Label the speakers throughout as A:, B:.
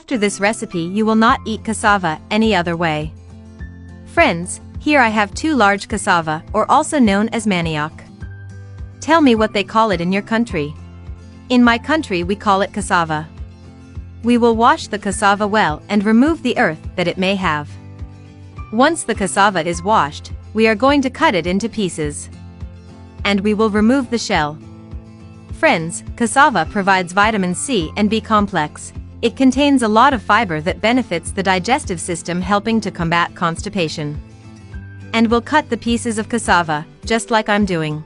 A: After this recipe you will not eat cassava any other way. Friends, here I have 2 large cassava, or also known as manioc. Tell me what they call it in your country. In my country we call it cassava. We will wash the cassava well and remove the earth that it may have. Once the cassava is washed, we are going to cut it into pieces. And we will remove the shell. Friends, cassava provides vitamin C and B complex. It contains a lot of fiber that benefits the digestive system, helping to combat constipation. And we'll cut the pieces of cassava, just like I'm doing.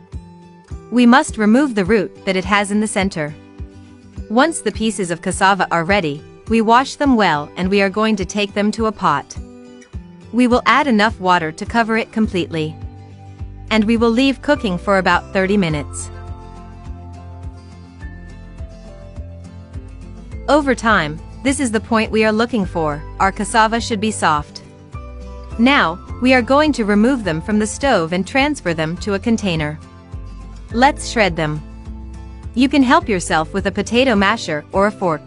A: We must remove the root that it has in the center. Once the pieces of cassava are ready, we wash them well and we are going to take them to a pot. We will add enough water to cover it completely. And we will leave cooking for about 30 minutes. Over time, this is the point we are looking for, our cassava should be soft. Now, we are going to remove them from the stove and transfer them to a container. Let's shred them. You can help yourself with a potato masher or a fork.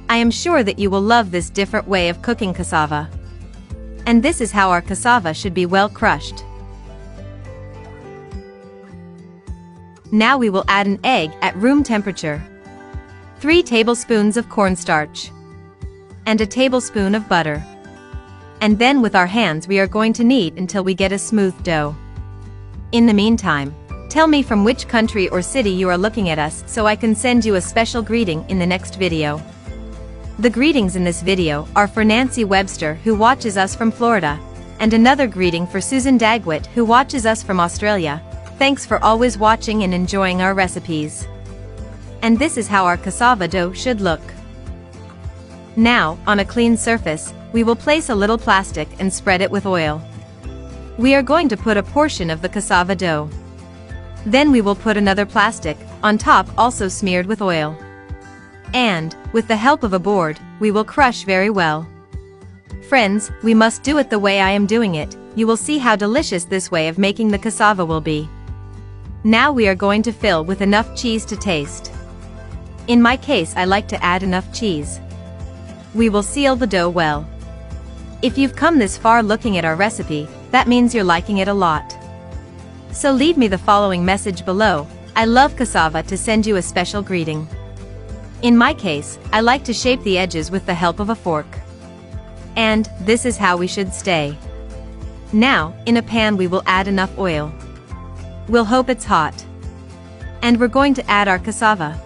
A: I am sure that you will love this different way of cooking cassava. And this is how our cassava should be well crushed. Now we will add an egg at room temperature, 3 tablespoons of cornstarch, and a tablespoon of butter. And then with our hands we are going to knead until we get a smooth dough. In the meantime, tell me from which country or city you are looking at us so I can send you a special greeting in the next video. The greetings in this video are for Nancy Webster, who watches us from Florida, and another greeting for Susan Dagwitt, who watches us from Australia. Thanks for always watching and enjoying our recipes. And this is how our cassava dough should look. Now, on a clean surface, we will place a little plastic and spread it with oil. We are going to put a portion of the cassava dough. Then we will put another plastic on top, also smeared with oil. And, with the help of a board, we will crush very well. Friends, we must do it the way I am doing it. You will see how delicious this way of making the cassava will be. Now we are going to fill with enough cheese to taste. In my case I like to add enough cheese. We will seal the dough well. If you've come this far looking at our recipe, that means you're liking it a lot. So leave me the following message below: I love cassava, to send you a special greeting. In my case, I like to shape the edges with the help of a fork. And, this is how we should stay. Now, in a pan we will add enough oil. We'll hope it's hot. And we're going to add our cassava.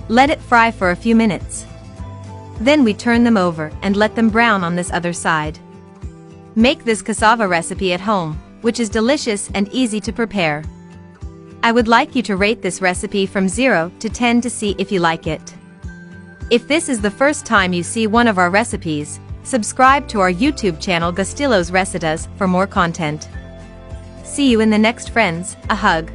A: Let it fry for a few minutes. Then we turn them over and let them brown on this other side. Make this cassava recipe at home, which is delicious and easy to prepare. I would like you to rate this recipe from 0 to 10 to see if you like it. If this is the first time you see one of our recipes, subscribe to our YouTube channel Gastillo's Recetas for more content. See you in the next, friends. A hug.